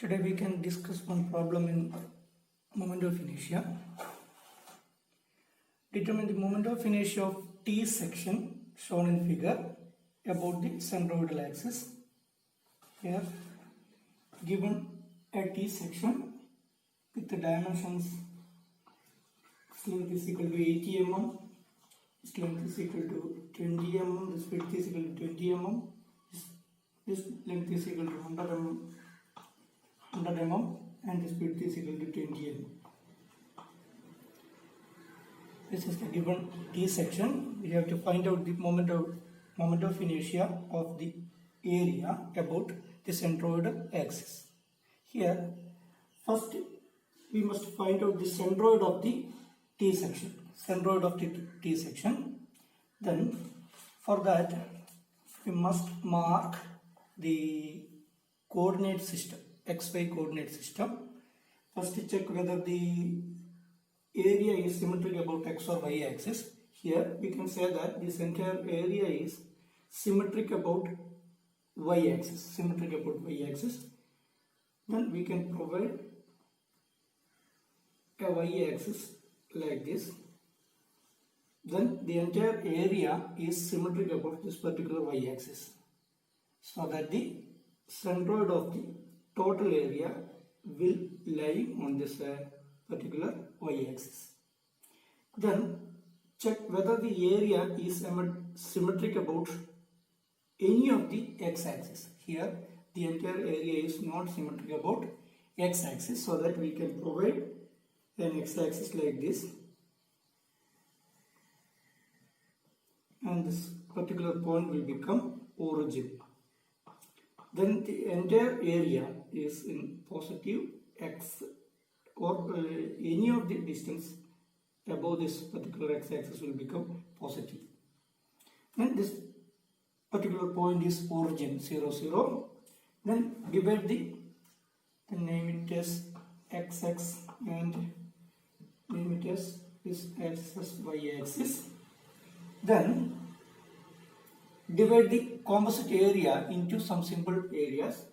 Today we can discuss one problem in moment of inertia. Determine the moment of inertia of T section shown in figure about the centroidal axis. Here given a T section with the dimensions length is equal to 80 mm, its length is equal to 20 mm, this width is equal to 20 mm, this length is equal to 100 mm and this width is equal to 20 mm. This is the given T section. We have to find out the moment of inertia of the area about the centroidal axis. Here, first we must find out the centroid of the T section. Centroid of the T section. Then, for that, we must mark the coordinate system, XY coordinate system. First, check whether the area is symmetric about X or Y axis. Here, we can say that this entire area is symmetric about Y axis. Symmetric about Y axis. Then we can provide a Y axis like this. Then the entire area is symmetric about this particular Y axis, so that the centroid of the total area will lie on this particular Y axis. Then check whether the area is symmetric about any of the X axis. Here the entire area is not symmetric about X axis, so that we can provide an X axis like this, and this particular point will become origin. Then the entire area is in positive X, or any of the distance above this particular X axis will become positive. Then this particular point is origin 0, 0. Then divide name it as XX and name it as this axis Y axis. Then divide the composite area into some simple areas.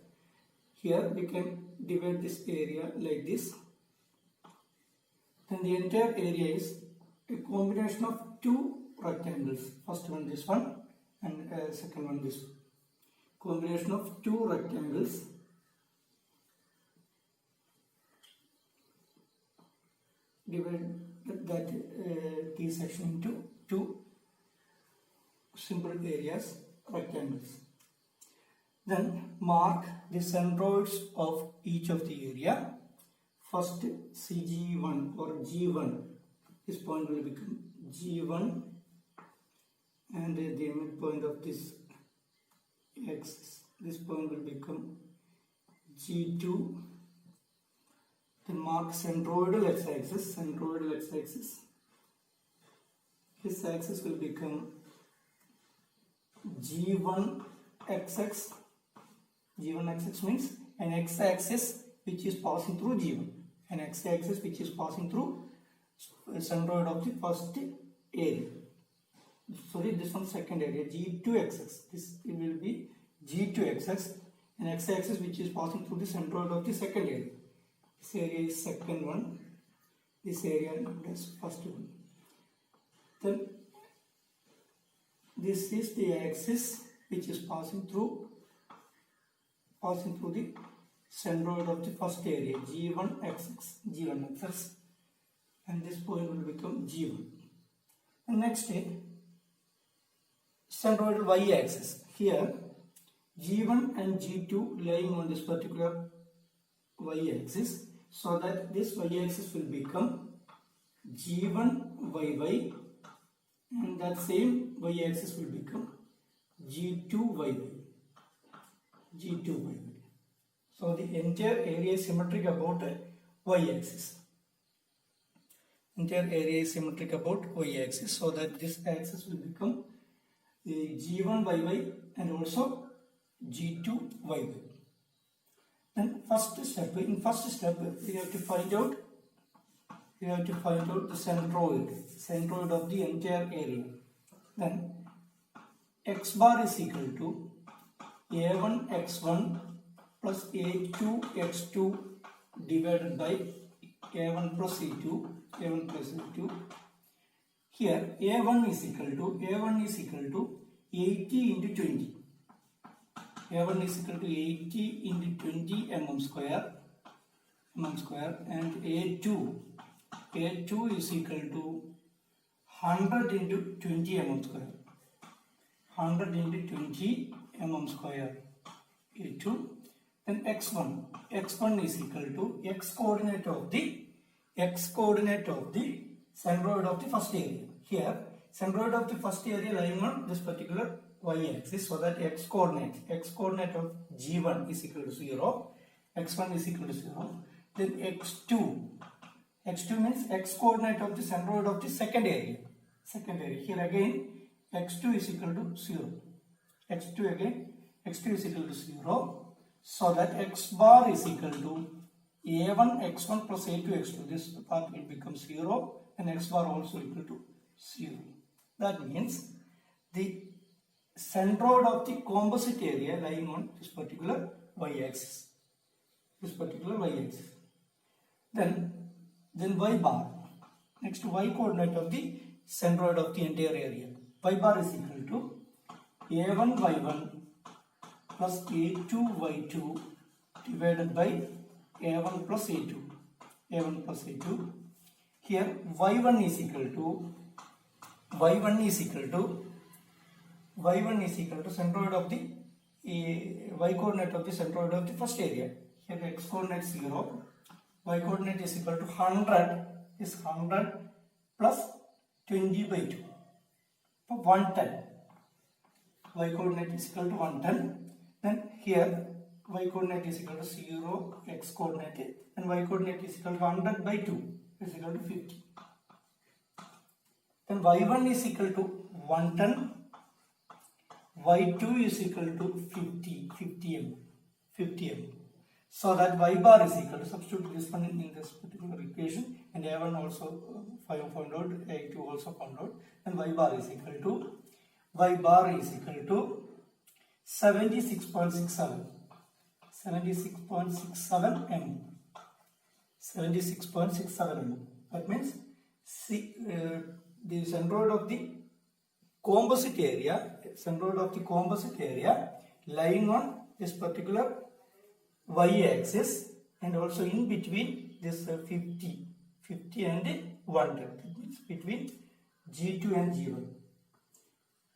Here we can divide this area like this. Then the entire area is a combination of two rectangles. First one this one and second one this one. Combination of two rectangles. Divide that T section into two simple areas, rectangles. Then mark the centroids of each of the area. First CG1 or G1, this point will become G1, and the midpoint of this axis, this point will become G2. Then mark centroidal x-axis, centroidal x-axis. This axis will become G1 XX. G1 XX means an x-axis which is passing through G1. An x-axis which is passing through centroid of the first area. Sorry, this one second area, G2 XX. This will be G2 XX, an x-axis which is passing through the centroid of the second area. This area is second one. This area is first one. Then this is the axis which is passing through the centroid of the first area, G1 XX, G1 XX, and this point will become G1. And next, centroidal Y axis. Here, G1 and G2 lying on this particular Y axis, so that this Y axis will become G1 YY, and that same Y axis will become G2 YY. G2 YY. So the entire area is symmetric about Y axis. Entire area is symmetric about Y axis, so that this axis will become G1 YY and also G2 YY. Then in first step we have to find out the centroid of the entire area. Then x bar is equal to a1 x1 plus a2x2 divided by a1 plus a2, here a1 is equal to 80 into 20. a1 is equal to 80 into 20 mm square, and a2 is equal to 100 into 20 mm square. 100 into 20 mm square a2. Then x1 is equal to x coordinate of the centroid of the first area. Here centroid of the first area lying on this particular y-axis, so that x coordinate of g1 is equal to 0, x1 is equal to 0. Then x2 means x coordinate of the centroid of the second area. Here again x2 is equal to 0. x2 is equal to 0, so that x bar is equal to a1 x1 plus a2 x2. This part will become 0, and x bar also equal to 0. That means the centroid of the composite area lying on this particular y-axis. Then y bar. Next, y coordinate of the centroid of the entire area. Y bar is equal to a1 y1 plus a2 y2 divided by a1 plus a2. Here y1 is equal to centroid of the y coordinate of the centroid of the first area. Here x coordinate 0, y coordinate is equal to 100 plus 20 by 2. So 110. Y coordinate is equal to 110. Then here y coordinate is equal to 0, x coordinate, and y coordinate is equal to 100 by 2 is equal to 50. Then y1 is equal to 110, y2 is equal to 50 mm. So that y bar is equal to, substitute this one in this particular equation, and a1 also found out, a2 also found out, and y bar is equal to 76.67 mm. 76.67 mm. That means the centroid of the composite area lying on this particular y-axis, and also in between this 50 and 110. That means between G2 and G1.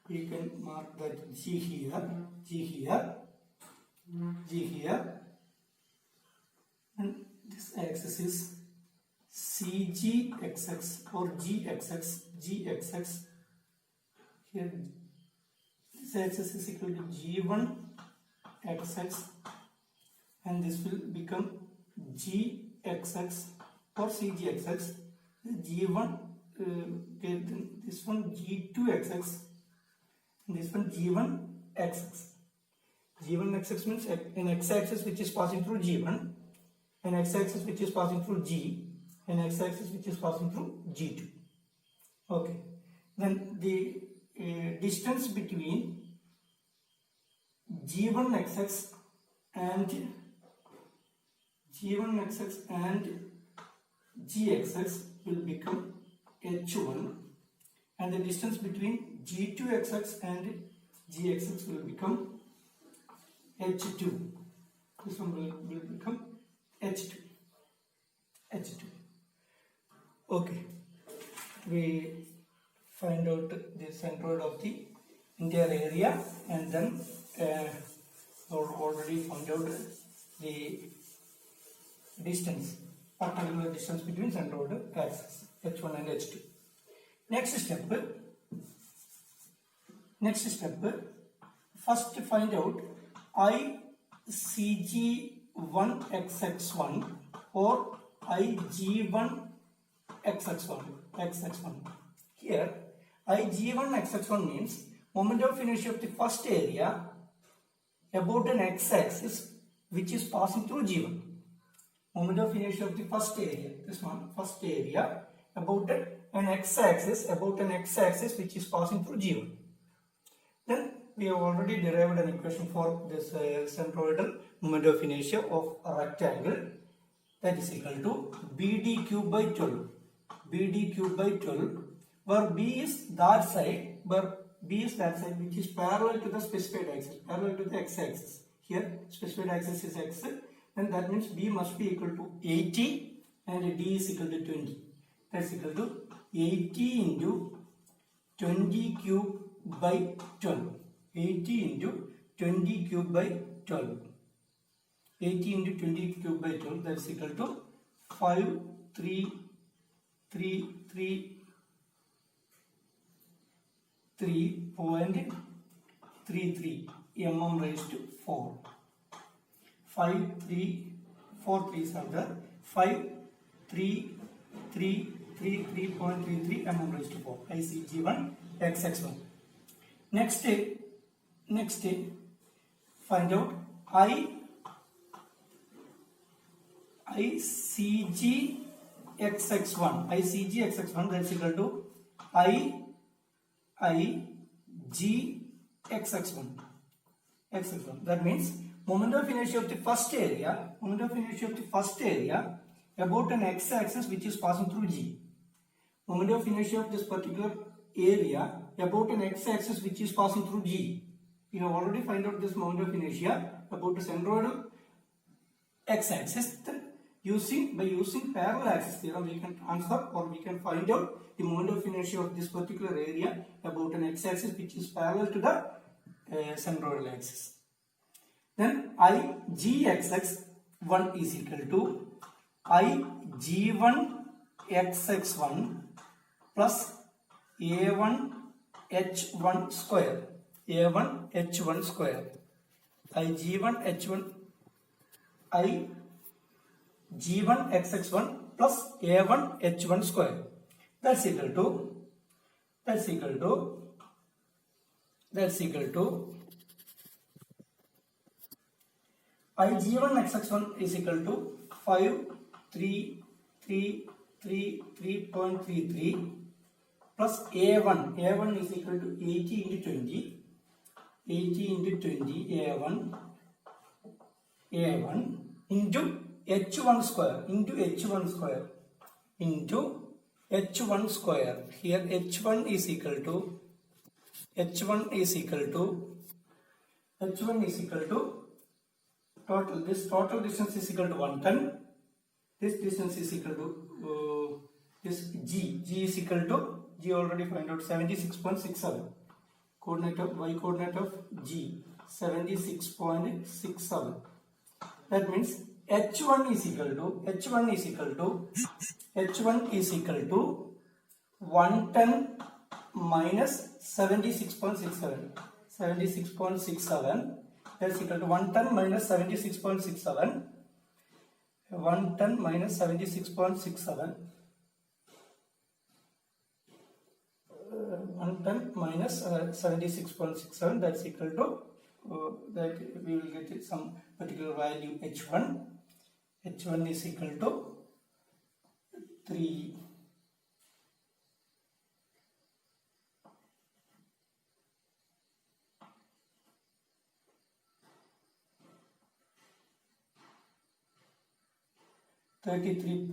We can mark that G here, and this axis is CGXX or GXX. Here this axis is equal to G1 XX, and this will become GXX or CGXX. G1, this one G2XX, and this one G1XX. G1XX means an x-axis which is passing through G1, an x-axis which is passing through G, an x-axis which is passing through G2. Okay. Then the distance between G1XX and GXX will become H1, and the distance between G2XX and GXX will become H2. This one will become H2. Okay. We find out the centroid of the entire area, and then already found out the distance, particular distance between centroid axes H1 and H2. Next step, first find out ICG1XX1 or IG1XX1. Here IG1XX1 means moment of inertia of the first area about an x-axis which is passing through G1. Moment of inertia of the first area, this one, first area about an x-axis which is passing through G1. Then we have already derived an equation for this centroidal moment of inertia of a rectangle, that is equal to BD cube by 12. BD cube by 12, where B is that side, which is parallel to the specified axis, parallel to the x-axis. Here specified axis is x, then that means B must be equal to 80 and D is equal to 20. That's equal to 80 into 20 cube by 12. 80 into 20 cube by 12. 80 into 20 cube by 12, that's equal to 3.33 mm raised to 4. 4 3s are there. 3.33 mm raised to 4. ICG1 XX1. Next, find out ICG XX1. ICG XX1, that's equal to IG XX1. That means moment of inertia of the first area, about an x-axis which is passing through G. Moment of inertia of this particular area about an x-axis which is passing through G. We have already found out this moment of inertia about the centroidal x-axis. By using parallel axis theorem, we can transfer or we can find out the moment of inertia of this particular area about an x-axis which is parallel to the centroidal axis. Then IGXX1 is equal to IG1XX1 plus A1H1 square. A1H1 square. IG1XX1 plus A1H1 square. That's equal to IG1XX1 is equal to 3.33 plus A1 is equal to 80 into 20 A1 into H1 square. Here H1 is equal to total distance is equal to 110. This distance is equal to this G is equal to, G already find out, 76.67. Y coordinate of G 76.67. That means H1 is equal to 110 minus 76.67. 76.67. That's equal to 110 minus 76.67. 110 minus 76.67. 110 minus 76.67. That's equal to that we will get some particular value H1. H1 is equal to 3. .33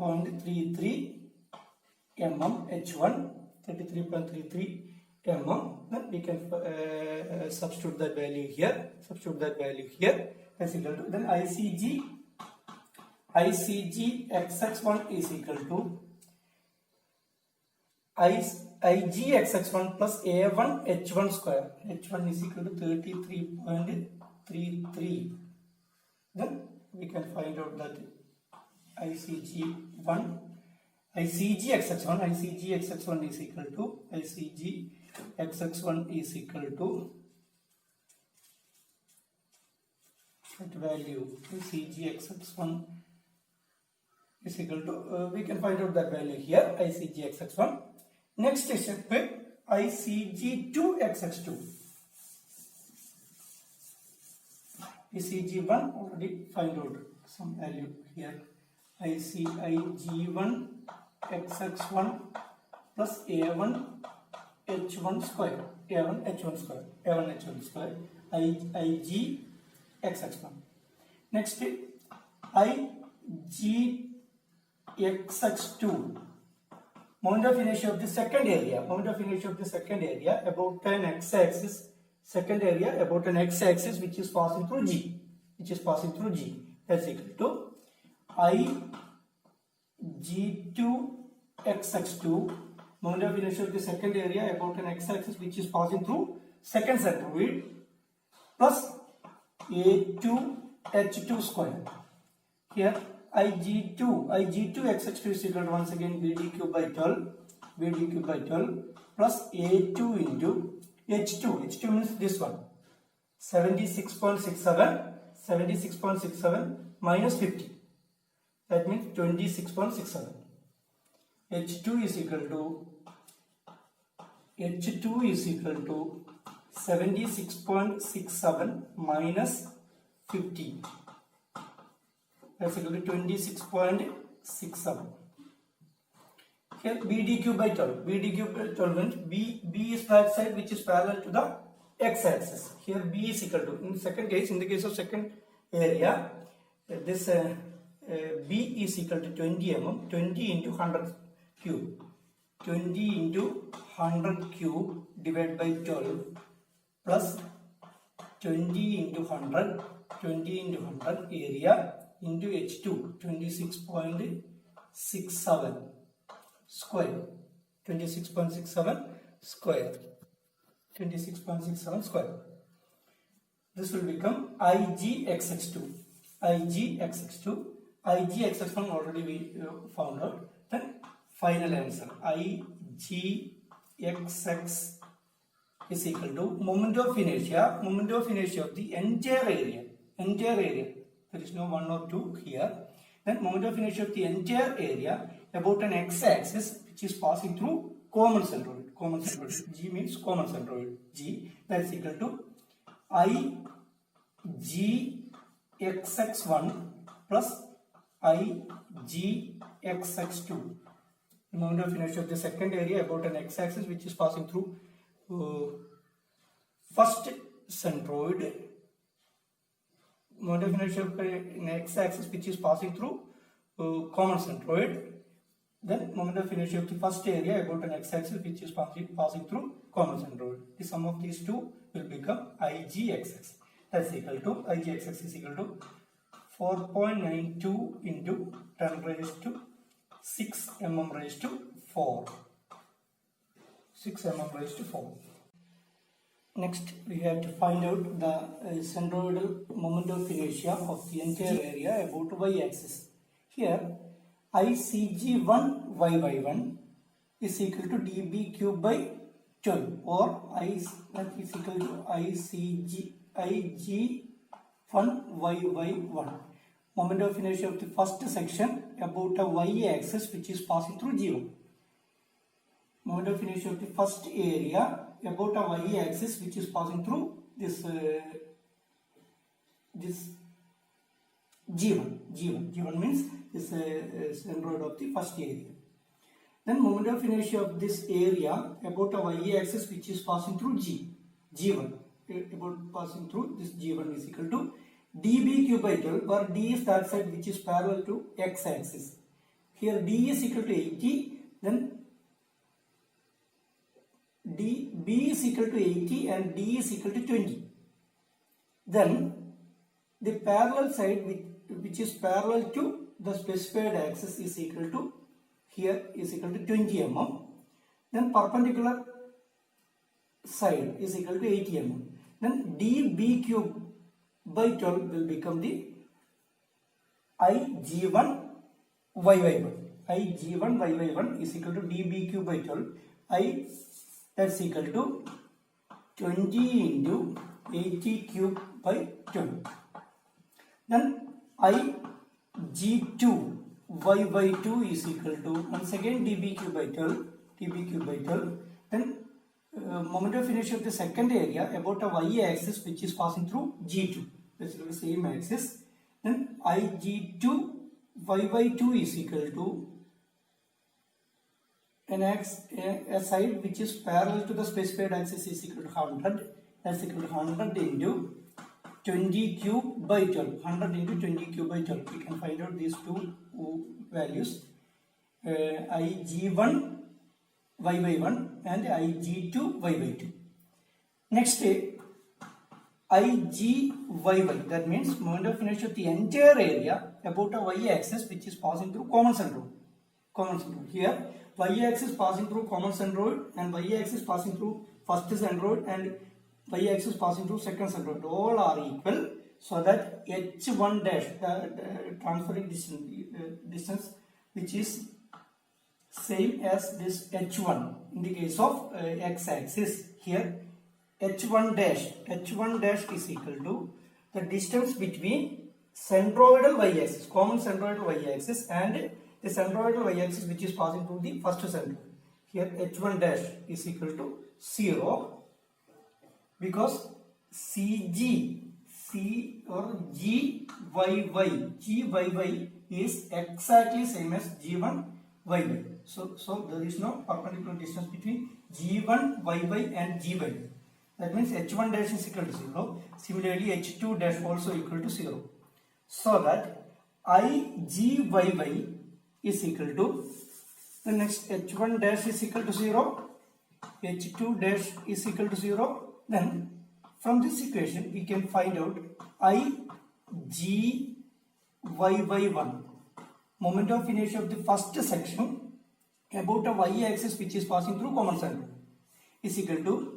mm H1, 33.33 mm. Then we can substitute that value here. That's equal to, then ICG XX1 is equal to IG XX1 plus A1 H1 square. H1 is equal to 33.33. Then we can find out that ICG XX1 is equal to that value. ICG XX1 is equal to, we can find out that value here, ICG XX1. Next step, ICG2 XX2. ICG1 already find out some value here. ICG1 XX1 plus A1 H1 square. IG XX1. Next, IGXX2, moment of inertia of the second area. Moment of inertia of the second area about an x-axis. Second area about an x-axis which is passing through G. Which is passing through G. That's equal to IG2XX2. Moment of inertia of the second area about an x-axis which is passing through second centroid plus A2H2 square. Here IG2XX2 is equal to once again BD cube by 12 plus A2 into H2. H2 means this one, 76.67 minus 50. That means 26.67. H2 is equal to 76.67 minus 50. That's equal to 26.67. Here BD cube by 12. BD cube by 12 means B is that side which is parallel to the x-axis. Here B is equal to, in second case, in the case of second area, this B is equal to 20 mm, 20 into 100 cube. 20 into 100 cube divided by 12 plus 20 into 100 area into H2, 26.67 square. 26.67 square. 26.67 square. This will become IGXX2. IGXX1 already we found out. Then final answer, IGXX is equal to moment of inertia of the entire area. There is no 1 or 2 here. Then moment of inertia of the entire area about an x-axis which is passing through common centroid. G means common centroid. G, that is equal to IGXX1 plus IGXX2. The moment of inertia of the second area about an x-axis which is passing through first centroid. Moment of inertia of an x-axis which is passing through common centroid. Then moment of inertia of the first area about an x-axis which is passing through common centroid. The sum of these two will become IGXX. That's equal to, IGXX is equal to 4.92 into 10 raised to 6 mm raised to 4. 6 mm raised to 4. Next, we have to find out the centroidal moment of inertia of the entire area about y-axis. Here, ICG1y1 is equal to dB cube by 12, or I is equal to IG1y1. Moment of inertia of the first section about a y-axis which is passing through G1. Moment of inertia of the first area about a y-axis which is passing through this G1. G1 means this centroid of the first area. Then moment of inertia of this area about a y-axis which is passing through G1. About passing through this G1 is equal to dB cube by 12, where D is that side which is parallel to x-axis. Here D is equal to 80, then B is equal to 80 and D is equal to 20. Then the parallel side which is parallel to the specified axis is equal to, here is equal to 20 mm. Then perpendicular side is equal to 80 mm. Then dB cube by 12 will become the IG1y1. IG1y1 is equal to dB cube by 12. That's equal to 20 into 80 cube by 12. Then IG2y2 is equal to, once again, dB cube by 12. Then moment of inertia of the second area about a y-axis which is passing through G2. That's the same axis. Then IG2y2 is equal to a side which is parallel to the specified axis is equal to 100. That's equal to 100 into 20 cube by 12. 100 into 20 cube by 12. We can find out these two values. Ig1 y by 1 and Ig2 y by 2. Next, Igyy, that means moment of inertia of the entire area about a y-axis which is passing through common centroid. Here, y-axis passing through common centroid and y-axis passing through first centroid and y-axis passing through second centroid. All are equal, so that h1 dash, transferring distance which is same as this h1 in the case of x-axis. Here h1 dash is equal to the distance between centroidal y-axis, common centroidal y-axis, and the centroidal y-axis which is passing through the first centroid. Here h1 dash is equal to 0 because CG is exactly same as G1 yy. So there is no perpendicular distance between G1 yy and Gy. That means h1 dash is equal to 0. Similarly, h2 dash also equal to 0. So that Igyy is equal to, the next h1 dash is equal to 0, h2 dash is equal to 0. Then from this equation we can find out Igy1, moment of inertia of the first section about a y-axis which is passing through common center, is equal to,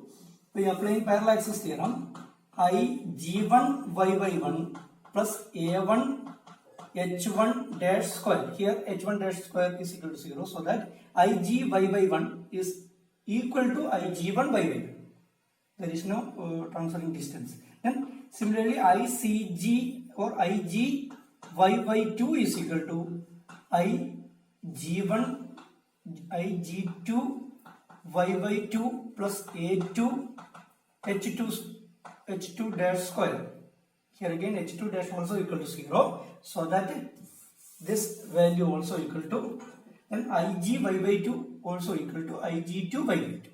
by applying parallaxis theorem, Ig1 y by 1 plus a1 h1 dash square. Here h1 dash square is equal to 0, so that Ig y by 1 is equal to Ig1 y by 1. There is no transferring distance. Then similarly Icg or Ig y by 2 is equal to Ig1 Ig2 y by 2 plus a2 h2 dash square. Here again h2 dash also equal to 0, so that this value also equal to, then Ig y by 2 also equal to Ig2 y by 2.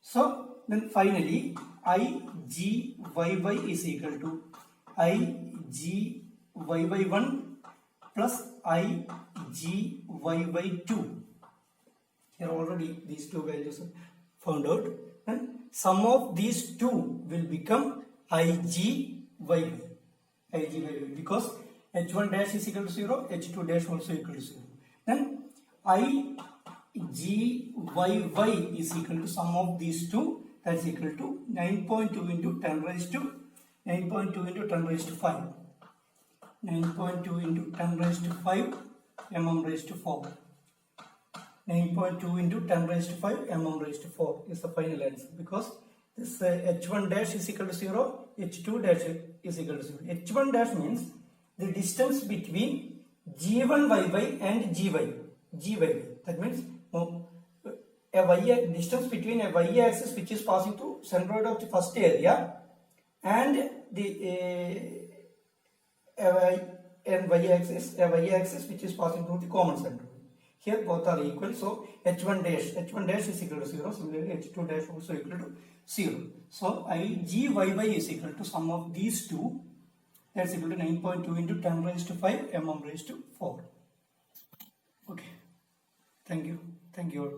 So then finally Igyy is equal to Igy by 1 plus Igy by 2. Here already these two values are found out, and sum of these two will become Igy because h1 dash is equal to 0, h2 dash also equal to 0. Then Igy is equal to sum of these two, that is equal to 9.2 into 10 raised to 9.2 into 10 raised to 5. 9.2 into 10 raised to 5 mm raised to 4. 9.2 into 10 raised to 5 mm raised to 4 is the final answer, because this h1 dash is equal to 0, h2 dash is equal to 0. h1 dash means the distance between G1 yy and Gy. That means a distance between a y-axis which is passing through centroid of the first area and the y-axis which is passing through the common centroid. Here both are equal, so h1 dash is equal to 0. Similarly, h2 dash also equal to 0. So Igy is equal to sum of these two, that's equal to 9.2 into 10 raised to 5 mm raised to 4. Okay. Thank you all.